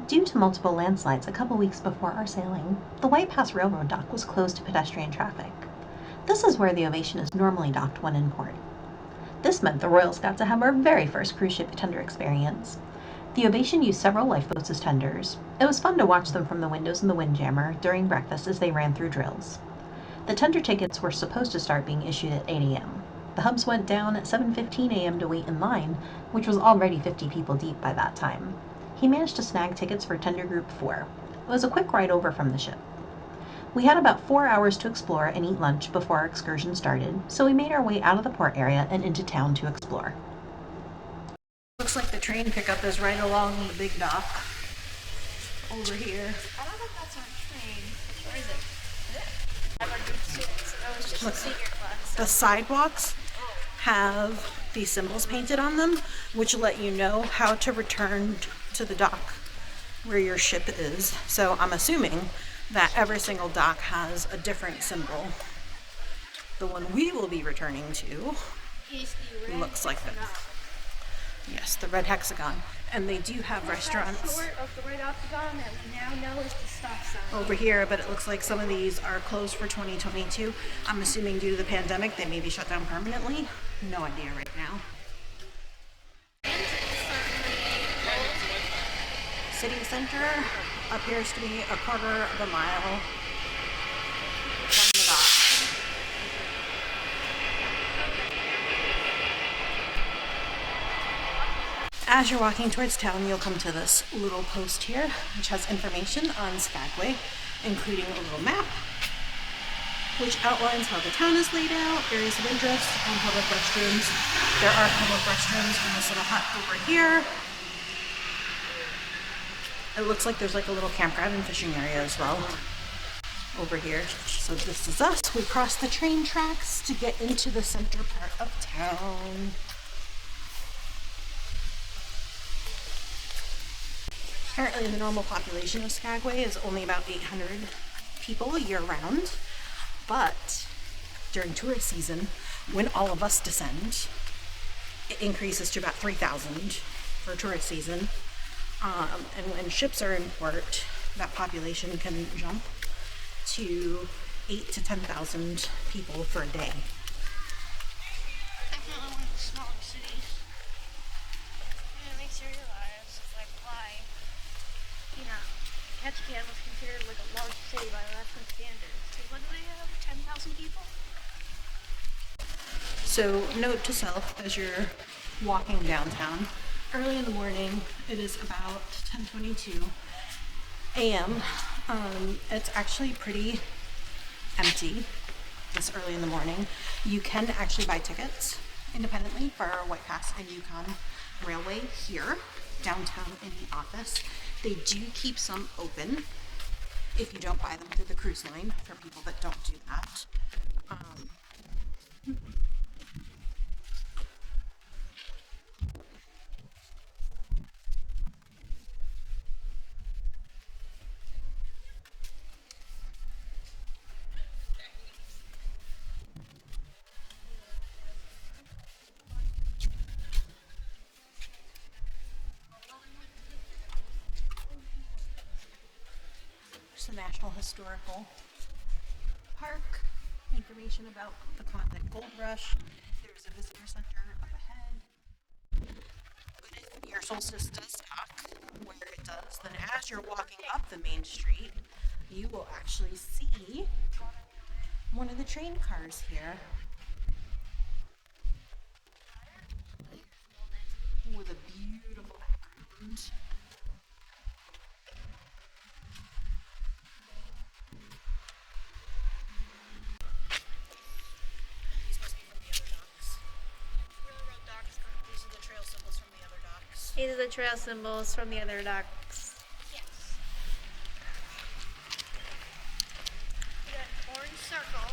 Due to multiple landslides a couple weeks before our sailing, the White Pass Railroad dock was closed to pedestrian traffic. This is where the Ovation is normally docked when in port. This meant the Royals got to have our very first cruise ship tender experience. The Ovation used several lifeboats as tenders. It was fun to watch them from the windows in the Windjammer during breakfast as they ran through drills. The tender tickets were supposed to start being issued at 8 a.m. The hubs went down at 7:15 a.m. to wait in line, which was already 50 people deep by that time. He managed to snag tickets for Tender Group 4. It was a quick ride over from the ship. We had about 4 hours to explore and eat lunch before our excursion started, so we made our way out of the port area and into town to explore. Looks like the train pickup is right along the big dock over here. I don't know if that's our train. Or is it? Is it? I'm a group of students. I was just in senior class. The sidewalks have these symbols painted on them, which let you know how to return to the dock where your ship is. So I'm assuming that every single dock has a different symbol. The one we will be returning to looks like this. Yes, the red hexagon. And they do have restaurants Short of the red octagon that we now know is the stop sign. over here, but it looks like some of these are closed for 2022. I'm assuming due to the pandemic, they may be shut down permanently. No idea right now. City Center appears to be a quarter of a mile from the dock. As you're walking towards town, you'll come to this little post here, which has information on Skagway, including a little map, which outlines how the town is laid out, areas of interest, and public restrooms. There are public restrooms in this little hut over here. It looks like there's like a little campground and fishing area as well over here. So this is us. We cross the train tracks to get into the center part of town. Apparently the normal population of Skagway is only about 800 people year round, but during tourist season, when all of us descend, it increases to about 3,000 for tourist season. And when ships are in port, that population can jump to 8,000 to 10,000 people for a day. Definitely one of the smaller cities. And it makes you realize, like, why, Ketchikan was considered like a large city by Western standards. Like, what do they have? 10,000 people? So note to self as you're walking downtown, early in the morning, it is about 10:22 a.m. It's actually pretty empty this early in the morning. You can actually buy tickets independently for White Pass and Yukon Railway here, downtown in the office. They do keep some open if you don't buy them through the cruise line for people that don't do that. There's the National Historical Park, information about the Klondike Gold Rush. There's a visitor center up ahead. But if your solstice does dock, where it does, then as you're walking up the main street, you will actually see one of the train cars here with a beautiful background. These must be from the other docks. Railroad docks, these are the trail symbols from the other docks. These are the trail symbols from the other docks. Yes. We got an orange circle.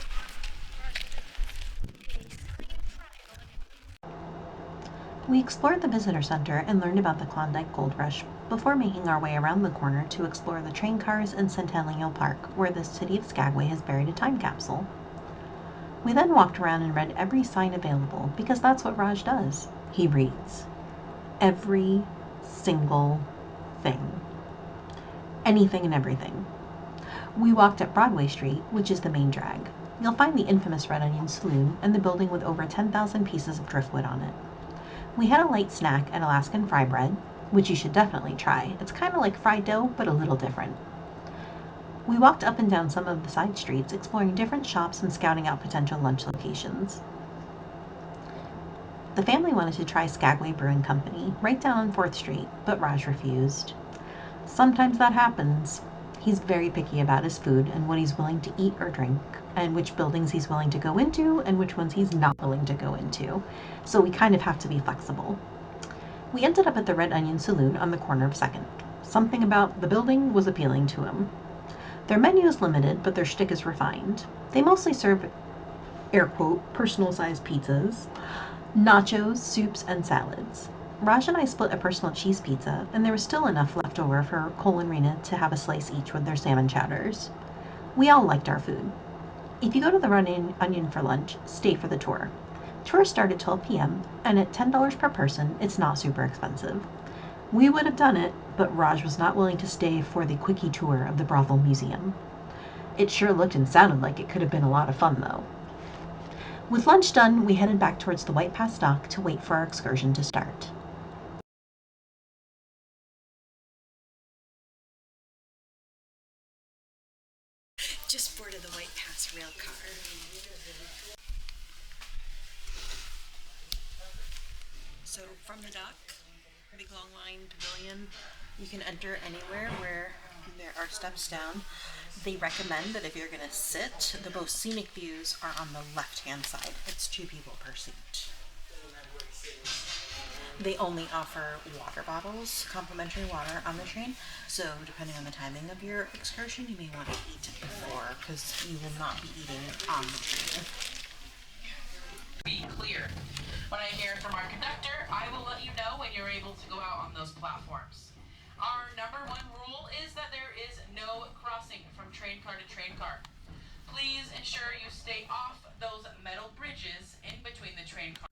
We explored the visitor center and learned about the Klondike Gold Rush before making our way around the corner to explore the train cars in Centennial Park, where the city of Skagway has buried a time capsule. We then walked around and read every sign available, because that's what Raj does. He reads every single thing. anything and everything. We walked up Broadway Street, which is the main drag. You'll find the infamous Red Onion Saloon and the building with over 10,000 pieces of driftwood on it. We had a light snack at Alaskan Fry Bread, which you should definitely try. It's kind of like fried dough, but a little different. We walked up and down some of the side streets, exploring different shops and scouting out potential lunch locations. The family wanted to try Skagway Brewing Company, right down on 4th Street, but Raj refused. Sometimes that happens. He's very picky about his food and what he's willing to eat or drink, and which buildings he's willing to go into and which ones he's not willing to go into. So we kind of have to be flexible. We ended up at the Red Onion Saloon on the corner of 2nd. Something about the building was appealing to him. Their menu is limited, but their shtick is refined. They mostly serve, air quote, personal-sized pizzas, nachos, soups, and salads. Raj and I split a personal cheese pizza, and there was still enough left over for Cole and Rena to have a slice each with their salmon chowders. We all liked our food. If you go to the Red Onion for lunch, stay for the tour. Tours start at 12 p.m., and at $10 per person, it's not super expensive. We would have done it, but Raj was not willing to stay for the quickie tour of the brothel museum. It sure looked and sounded like it could have been a lot of fun, though. With lunch done, we headed back towards the White Pass dock to wait for our excursion to start. Just boarded the White Pass rail car. So from the dock, big long line pavilion, you can enter anywhere where there are steps down. They recommend that if you're going to sit, the most scenic views are on the left-hand side. It's 2 people per seat. They only offer water bottles, complimentary water on the train. So depending on the timing of your excursion, you may want to eat before, because you will not be eating on the train. Be clear. When I hear from our conductor, I will let you know when you're able to go out on those platforms. Our number 1 rule is that there is no crossing from train car to train car. Please ensure you stay off those metal bridges in between the train cars.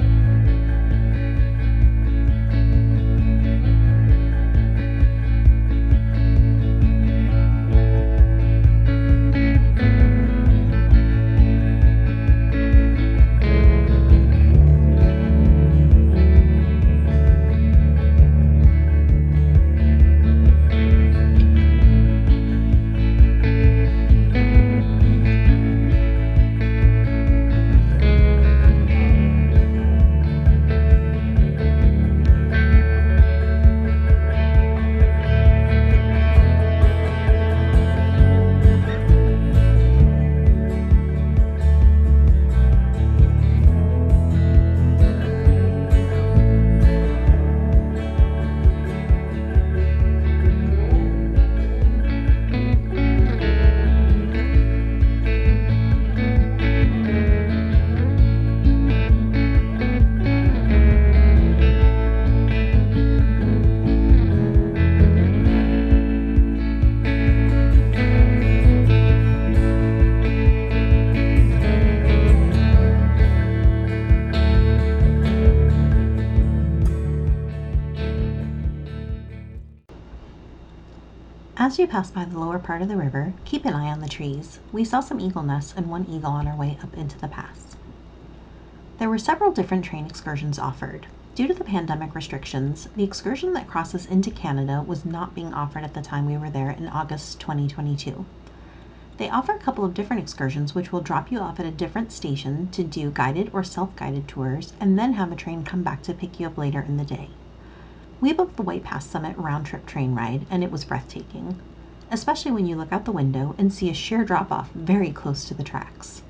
As you pass by the lower part of the river, keep an eye on the trees. We saw some eagle nests and 1 eagle on our way up into the pass. There were several different train excursions offered. Due to the pandemic restrictions, the excursion that crosses into Canada was not being offered at the time we were there in August 2022. They offer a couple of different excursions which will drop you off at a different station to do guided or self-guided tours and then have a train come back to pick you up later in the day. We booked the White Pass Summit round-trip train ride, and it was breathtaking, especially when you look out the window and see a sheer drop-off very close to the tracks.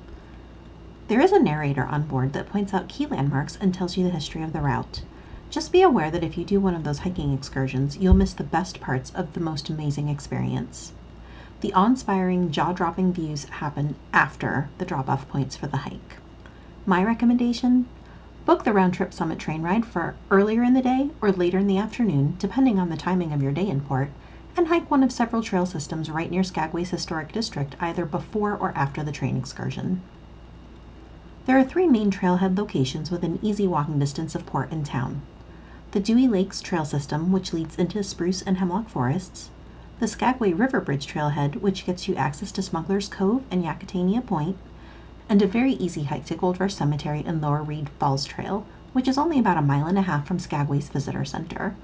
There is a narrator on board that points out key landmarks and tells you the history of the route. Just be aware that if you do one of those hiking excursions, you'll miss the best parts of the most amazing experience. The awe-inspiring, jaw-dropping views happen after the drop-off points for the hike. My recommendation? Book the round-trip summit train ride for earlier in the day or later in the afternoon, depending on the timing of your day in port, and hike one of several trail systems right near Skagway's historic district either before or after the train excursion. There are 3 main trailhead locations within easy walking distance of port and town. The Dewey Lakes Trail System, which leads into spruce and hemlock forests, the Skagway River Bridge trailhead, which gets you access to Smuggler's Cove and Yakutania Point, and a very easy hike to Gold Rush Cemetery and Lower Reed Falls Trail, which is only about a mile and a half from Skagway's visitor center.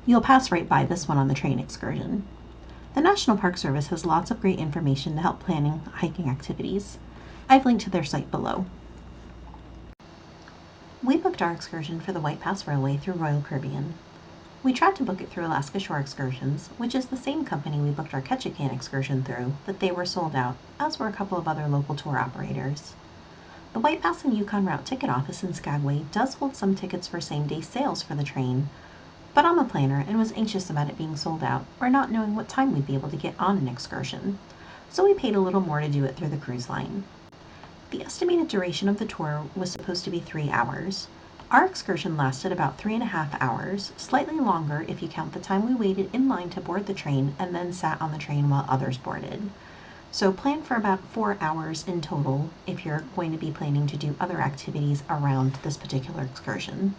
You'll pass right by this one on the train excursion. The National Park Service has lots of great information to help planning hiking activities. I've linked to their site below. We booked our excursion for the White Pass Railway through Royal Caribbean. We tried to book it through Alaska Shore Excursions, which is the same company we booked our Ketchikan excursion through, but they were sold out, as were a couple of other local tour operators. The White Pass and Yukon Route ticket office in Skagway does hold some tickets for same-day sales for the train, but I'm a planner and was anxious about it being sold out or not knowing what time we'd be able to get on an excursion, so we paid a little more to do it through the cruise line. The estimated duration of the tour was supposed to be 3 hours. Our excursion lasted about 3.5 hours, slightly longer if you count the time we waited in line to board the train and then sat on the train while others boarded. So plan for about 4 hours in total if you're going to be planning to do other activities around this particular excursion.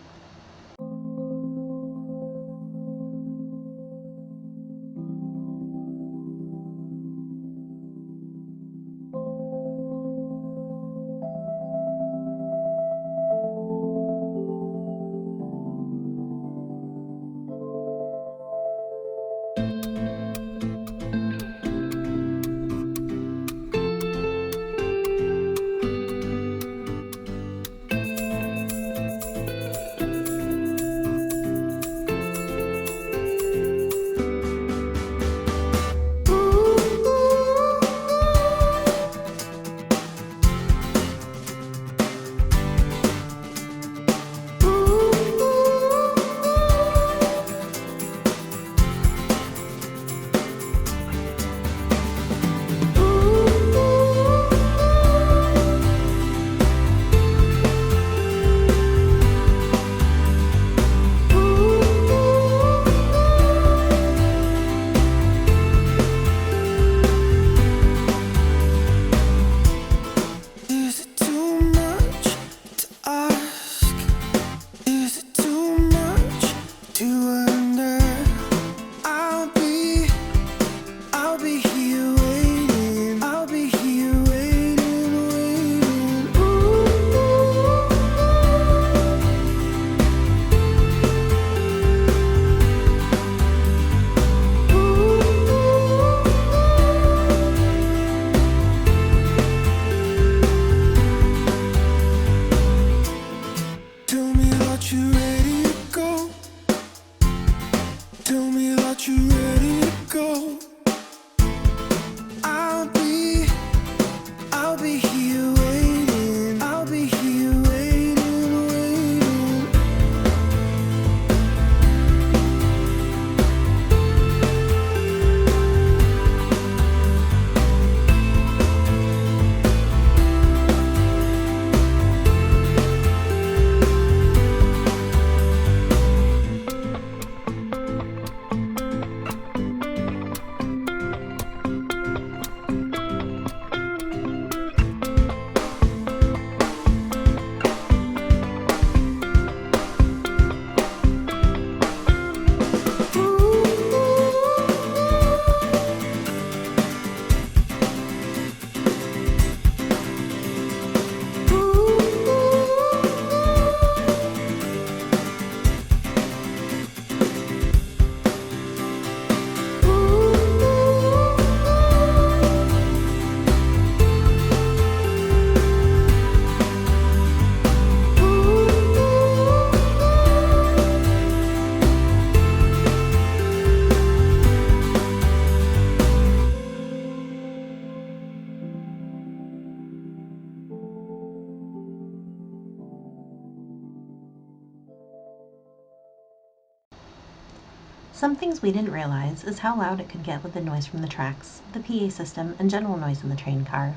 Some things we didn't realize is how loud it could get with the noise from the tracks, the PA system, and general noise in the train car.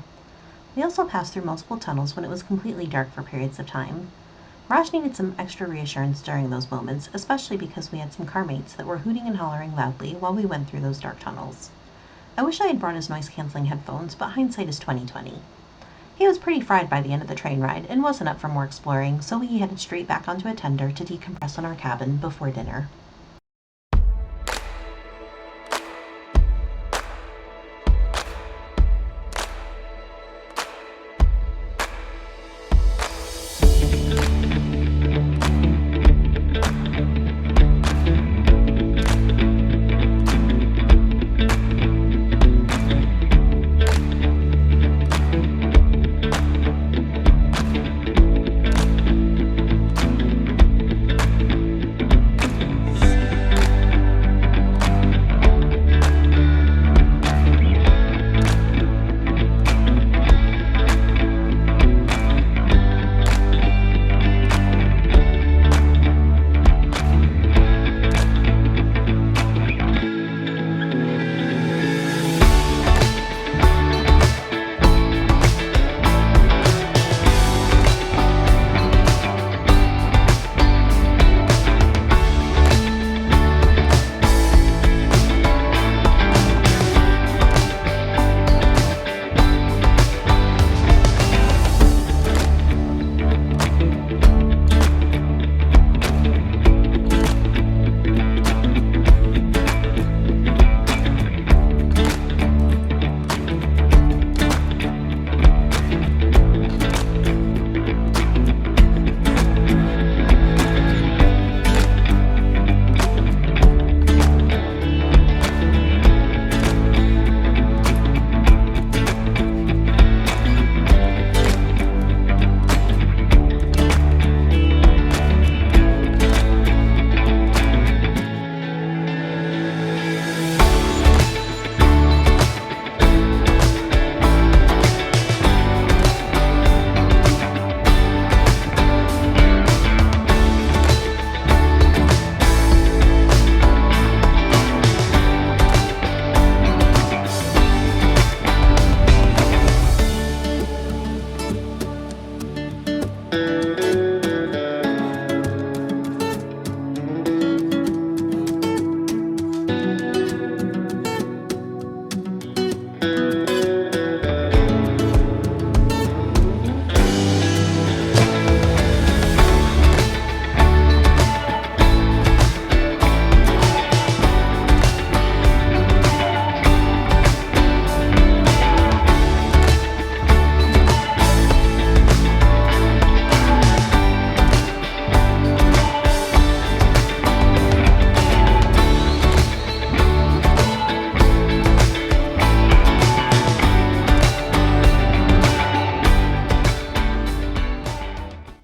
We also passed through multiple tunnels when it was completely dark for periods of time. Raj needed some extra reassurance during those moments, especially because we had some car mates that were hooting and hollering loudly while we went through those dark tunnels. I wish I had brought his noise-canceling headphones, but hindsight is 20/20. He was pretty fried by the end of the train ride and wasn't up for more exploring, so we headed straight back onto a tender to decompress in our cabin before dinner.